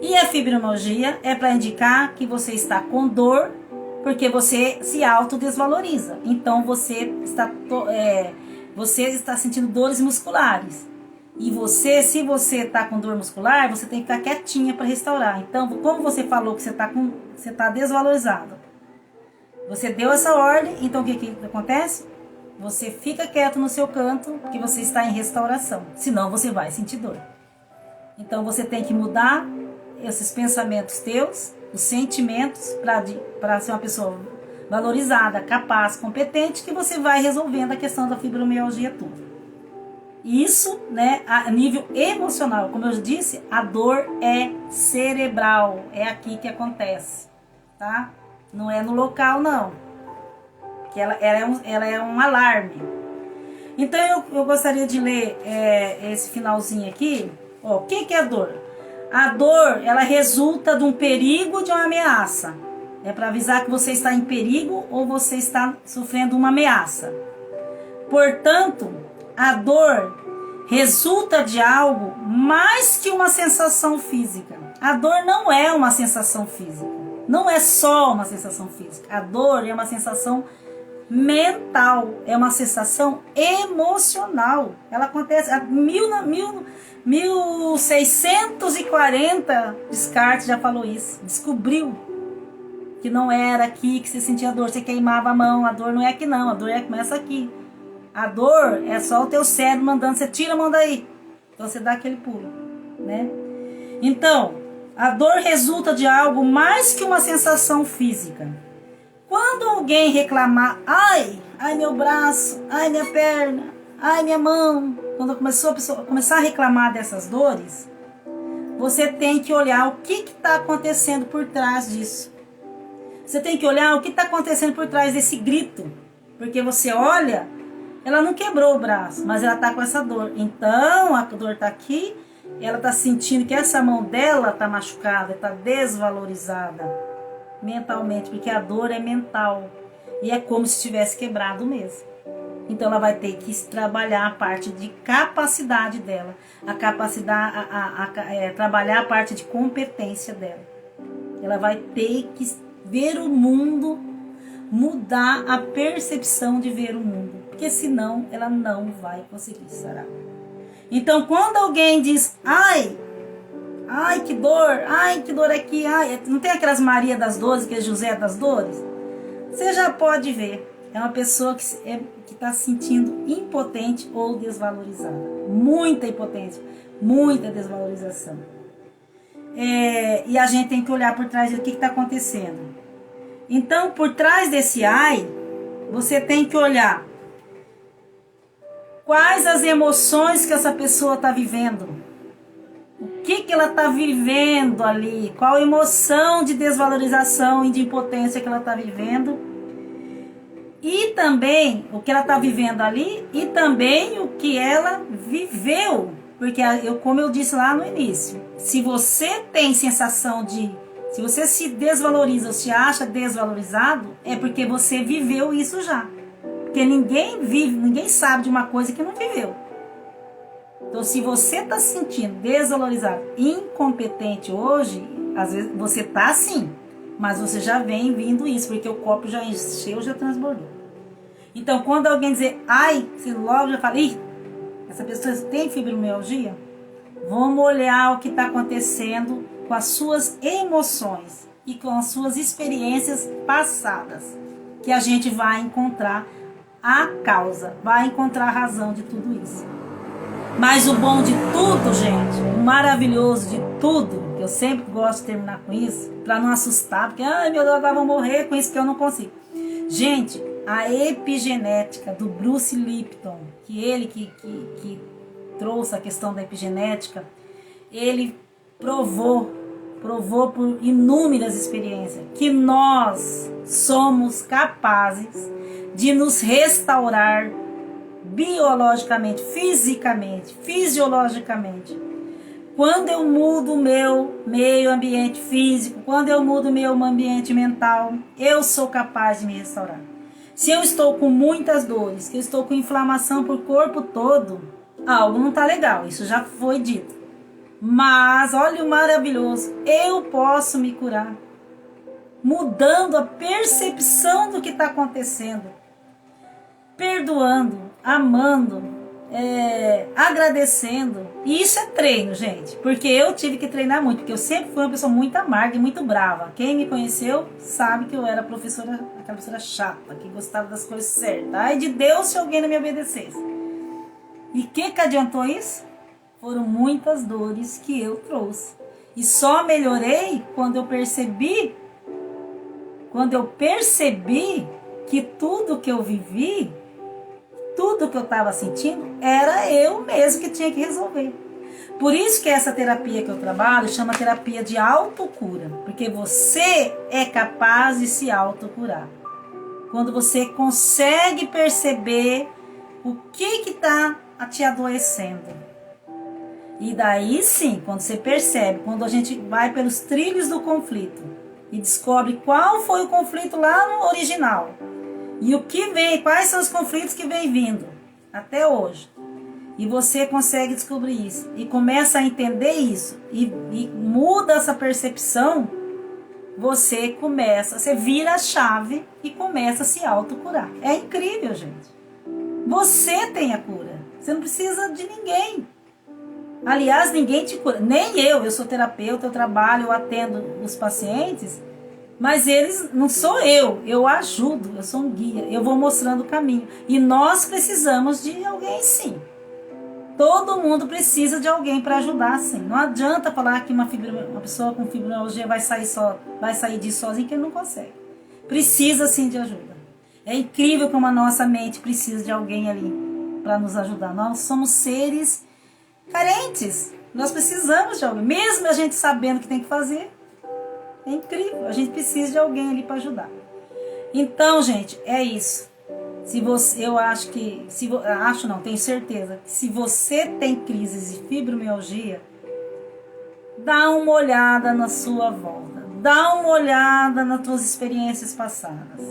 E a fibromialgia é para indicar que você está com dor porque você se autodesvaloriza. Então você está sentindo dores musculares. E se você está com dor muscular, você tem que ficar quietinha para restaurar. Então, como você falou que você está desvalorizado, você deu essa ordem, então o que acontece? Você fica quieto no seu canto, porque você está em restauração. Senão você vai sentir dor. Então você tem que mudar esses pensamentos teus, os sentimentos, para ser uma pessoa valorizada, capaz, competente, que você vai resolvendo a questão da fibromialgia tudo. Isso, né, a nível emocional. Como eu disse, a dor é cerebral. É aqui que acontece, tá? Não é no local, não. Que ela é um alarme. Então, eu gostaria de ler esse finalzinho aqui. O que é a dor? A dor, ela resulta de um perigo, de uma ameaça. É para avisar que você está em perigo ou você está sofrendo uma ameaça. Portanto, a dor resulta de algo mais que uma sensação física. A dor não é uma sensação física. Não é só uma sensação física. A dor é uma sensação mental. É uma sensação emocional. Ela acontece... 1640, Descartes já falou isso. Descobriu que não era aqui que você sentia dor. Você queimava a mão. A dor não é aqui não. A dor começa aqui. A dor é só o teu cérebro mandando, você tira a mão daí. Então você dá aquele pulo, né? Então, a dor resulta de algo mais que uma sensação física. Quando alguém reclamar, ai meu braço, ai minha perna, ai minha mão, quando a pessoa começar a reclamar dessas dores, você tem que olhar o que está acontecendo por trás disso. Você tem que olhar o que está acontecendo por trás desse grito. Porque você olha... Ela não quebrou o braço, mas ela tá com essa dor. Então, a dor tá aqui, ela tá sentindo que essa mão dela tá machucada, tá desvalorizada mentalmente, porque a dor é mental. E é como se tivesse quebrado mesmo. Então, ela vai ter que trabalhar a parte de capacidade dela, trabalhar a parte de competência dela. Ela vai ter que ver o mundo, mudar a percepção de ver o mundo. Porque senão ela não vai conseguir sarar. Então, quando alguém diz, ai, Ai, que dor aqui. Ai, não tem aquelas Maria das Dores, aquele José das Dores? Você já pode ver. É uma pessoa que está se sentindo impotente ou desvalorizada. Muita impotência, muita desvalorização. E a gente tem que olhar por trás do que está acontecendo. Então, por trás desse ai, você tem que olhar quais as emoções que essa pessoa está vivendo. O que ela está vivendo ali? Qual emoção de desvalorização e de impotência que ela está vivendo? E também o que ela está vivendo ali e também o que ela viveu. Porque, como eu disse lá no início, se você tem sensação se você se desvaloriza ou se acha desvalorizado, é porque você viveu isso já. Porque ninguém sabe de uma coisa que não viveu. Então, se você está se sentindo desvalorizado, incompetente hoje, às vezes você está sim, mas você já vem vindo isso, porque o copo já encheu, já transbordou. Então, quando alguém dizer, ai, você logo já fala, ih, essa pessoa tem fibromialgia? Vamos olhar o que está acontecendo com as suas emoções e com as suas experiências passadas, que a gente vai encontrar a causa, vai encontrar a razão de tudo isso. Mas o bom de tudo, gente, o maravilhoso de tudo, que eu sempre gosto de terminar com isso, para não assustar, porque, ai meu Deus, agora vou morrer com isso que eu não consigo. Gente, a epigenética do Bruce Lipton, que ele que trouxe a questão da epigenética, ele provou por inúmeras experiências que nós somos capazes de nos restaurar biologicamente, fisicamente, fisiologicamente. Quando eu mudo o meu meio ambiente físico, quando eu mudo o meu ambiente mental, eu sou capaz de me restaurar. Se eu estou com muitas dores, que eu estou com inflamação por corpo todo, algo não está legal, isso já foi dito. Mas, olha o maravilhoso, eu posso me curar, mudando a percepção do que está acontecendo, perdoando, amando, agradecendo. E isso é treino, gente, porque eu tive que treinar muito, porque eu sempre fui uma pessoa muito amarga e muito brava. Quem me conheceu sabe que eu era aquela professora chata, que gostava das coisas certas. Ai de Deus se alguém não me obedecesse. E o que adiantou isso? Foram muitas dores que eu trouxe. E só melhorei quando eu percebi que tudo que eu vivi, tudo que eu estava sentindo, era eu mesmo que tinha que resolver. Por isso que essa terapia que eu trabalho chama terapia de autocura. Porque você é capaz de se autocurar. Quando você consegue perceber o que está te adoecendo. E daí sim, quando você percebe, quando a gente vai pelos trilhos do conflito e descobre qual foi o conflito lá no original e o que vem, quais são os conflitos que vem vindo até hoje, e você consegue descobrir isso e começa a entender isso e muda essa percepção, você vira a chave e começa a se autocurar. É incrível, gente. Você tem a cura, você não precisa de ninguém. Aliás, ninguém te cura, nem eu sou terapeuta, eu trabalho, eu atendo os pacientes, mas eles, não sou eu ajudo, eu sou um guia, eu vou mostrando o caminho. E nós precisamos de alguém sim. Todo mundo precisa de alguém para ajudar sim. Não adianta falar que uma pessoa com fibromialgia vai sair disso sozinha, que ele não consegue. Precisa sim de ajuda. É incrível como a nossa mente precisa de alguém ali para nos ajudar. Nós somos seres carentes, nós precisamos de alguém, mesmo a gente sabendo o que tem que fazer. É incrível, a gente precisa de alguém ali para ajudar. Então, gente, é isso. Tenho certeza que se você tem crises de fibromialgia, dá uma olhada na sua volta, dá uma olhada nas suas experiências passadas,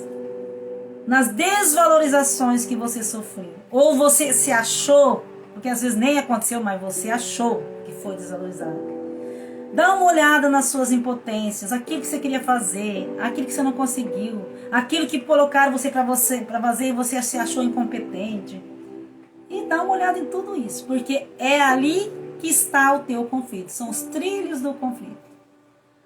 nas desvalorizações que você sofreu, ou você se achou, porque às vezes nem aconteceu, mas você achou que foi desvalorizado. Dá uma olhada nas suas impotências, aquilo que você queria fazer, aquilo que você não conseguiu, aquilo que colocaram você para fazer e você se achou incompetente. E dá uma olhada em tudo isso, porque é ali que está o teu conflito. São os trilhos do conflito.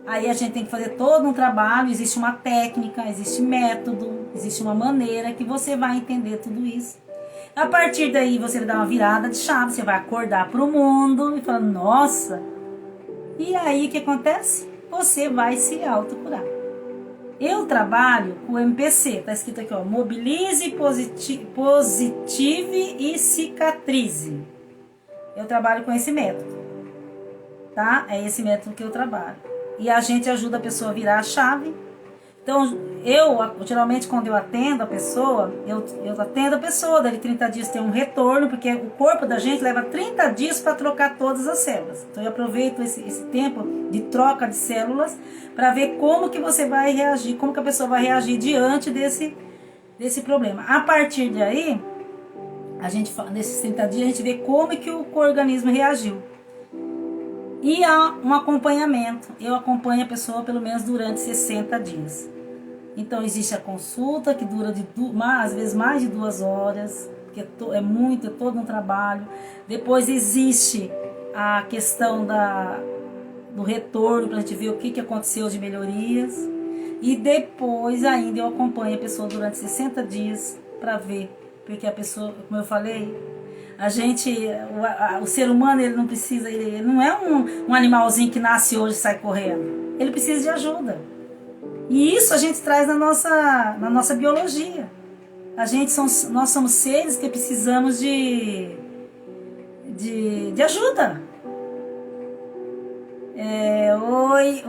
Aí a gente tem que fazer todo um trabalho, existe uma técnica, existe método, existe uma maneira que você vai entender tudo isso. A partir daí você vai dar uma virada de chave, você vai acordar para o mundo e falar, nossa, e aí o que acontece? Você vai se autocurar. Eu trabalho com o MPC, tá escrito aqui, ó, mobilize, positive e cicatrize. Eu trabalho com esse método, tá? É esse método que eu trabalho. E a gente ajuda a pessoa a virar a chave. Então, geralmente, quando eu atendo a pessoa, eu atendo a pessoa, dali 30 dias tem um retorno, porque o corpo da gente leva 30 dias para trocar todas as células. Então, eu aproveito esse tempo de troca de células para ver como que você vai reagir, como que a pessoa vai reagir diante desse problema. A partir daí, nesses 30 dias, a gente vê como que o organismo reagiu. E há um acompanhamento. Eu acompanho a pessoa pelo menos durante 60 dias. Então existe a consulta que dura às vezes mais de 2 horas, porque é todo um trabalho. Depois existe a questão do retorno para a gente ver o que aconteceu de melhorias. E depois ainda eu acompanho a pessoa durante 60 dias para ver, porque a pessoa, como eu falei, o ser humano, ele não precisa, ele não é um animalzinho que nasce hoje e sai correndo. Ele precisa de ajuda. E isso a gente traz na nossa biologia. Nós somos seres que precisamos de ajuda. Oi,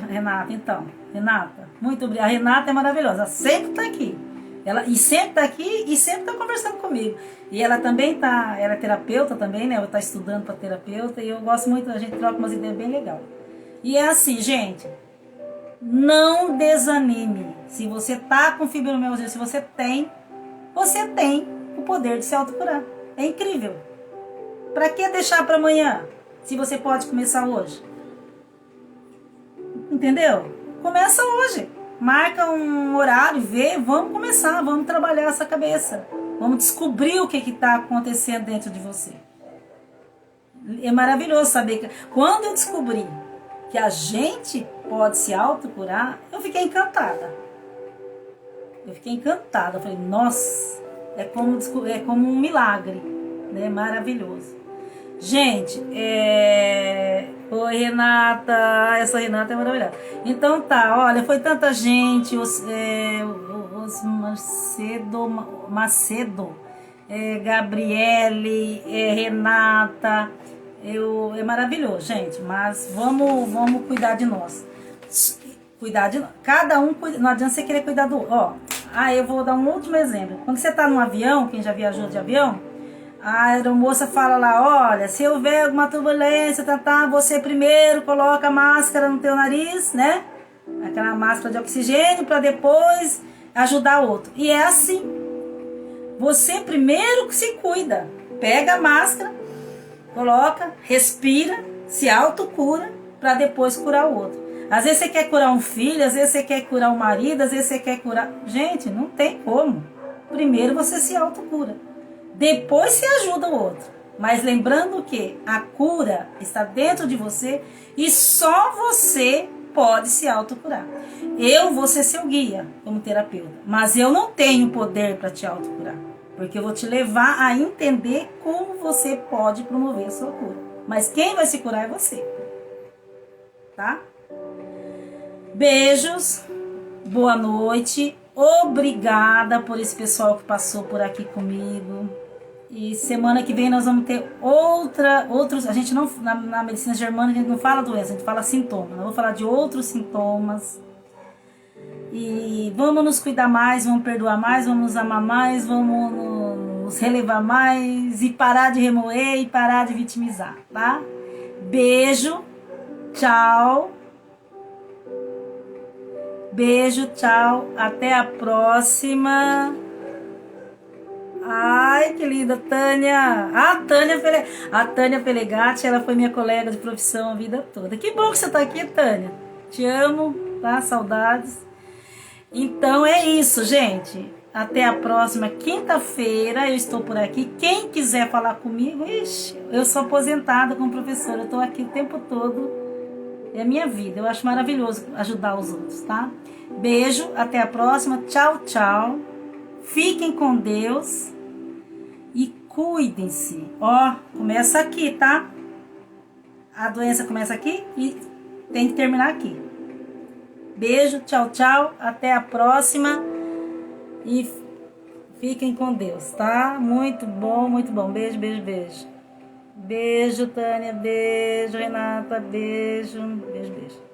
Renata. Então, Renata, muito obrigada. A Renata é maravilhosa, ela sempre está aqui. Ela sempre está aqui e sempre está conversando comigo. E ela também ela é terapeuta também, né? Ela está estudando para terapeuta e eu gosto muito, a gente troca umas ideias bem legais. E é assim, gente, não desanime. Se você tá com fibromialgia, se você tem o poder de se autocurar. É incrível. Para que deixar para amanhã, se você pode começar hoje? Entendeu? Começa hoje. Marca um horário, vamos começar, vamos trabalhar essa cabeça. Vamos descobrir o que está acontecendo dentro de você. É maravilhoso saber que quando eu descobri que a gente pode se autocurar, eu fiquei encantada. Eu falei, nossa, é como um milagre, né? Maravilhoso. Gente, oi, Renata, essa Renata é maravilhosa. Então tá, olha, foi tanta gente, os Macedo, Gabriele, Renata, é maravilhoso, gente, mas vamos cuidar de nós. Cada um cuida, não adianta você querer cuidar do outro. Eu vou dar um último exemplo. Quando você tá num avião, quem já viajou de avião, a aeromoça fala lá, olha, se houver alguma turbulência, você primeiro coloca a máscara no teu nariz, né? Aquela máscara de oxigênio para depois ajudar o outro. E é assim. Você primeiro se cuida. Pega a máscara, coloca, respira, se autocura para depois curar o outro. Às vezes você quer curar um filho, às vezes você quer curar um marido, às vezes você quer curar... Gente, não tem como. Primeiro você se autocura. Depois se ajuda o outro. Mas lembrando que a cura está dentro de você e só você pode se autocurar. Eu vou ser seu guia como terapeuta, mas eu não tenho poder para te autocurar. Porque eu vou te levar a entender como você pode promover a sua cura. Mas quem vai se curar é você. Tá? Beijos. Boa noite. Obrigada por esse pessoal que passou por aqui comigo. E semana que vem nós vamos ter outros... A gente não... Na medicina germânica a gente não fala doença, a gente fala sintoma. Nós vamos falar de outros sintomas. E vamos nos cuidar mais, vamos perdoar mais, vamos nos amar mais, vamos nos relevar mais e parar de remoer e parar de vitimizar, tá? Beijo, tchau. Beijo, tchau. Até a próxima. Ai, que linda, Tânia. A Tânia Pelegatti, ela foi minha colega de profissão a vida toda. Que bom que você tá aqui, Tânia. Te amo, tá? Saudades. Então é isso, gente. Até a próxima quinta-feira, eu estou por aqui. Quem quiser falar comigo, ixi, eu sou aposentada como professora, eu estou aqui o tempo todo. É a minha vida, eu acho maravilhoso ajudar os outros, tá? Beijo, até a próxima, tchau, tchau. Fiquem com Deus e cuidem-se. Ó, começa aqui, tá? A doença começa aqui e tem que terminar aqui. Beijo, tchau, tchau, até a próxima e fiquem com Deus, tá? Muito bom, muito bom. Beijo, beijo, beijo. Beijo, Tânia, beijo, Renata, beijo, beijo, beijo.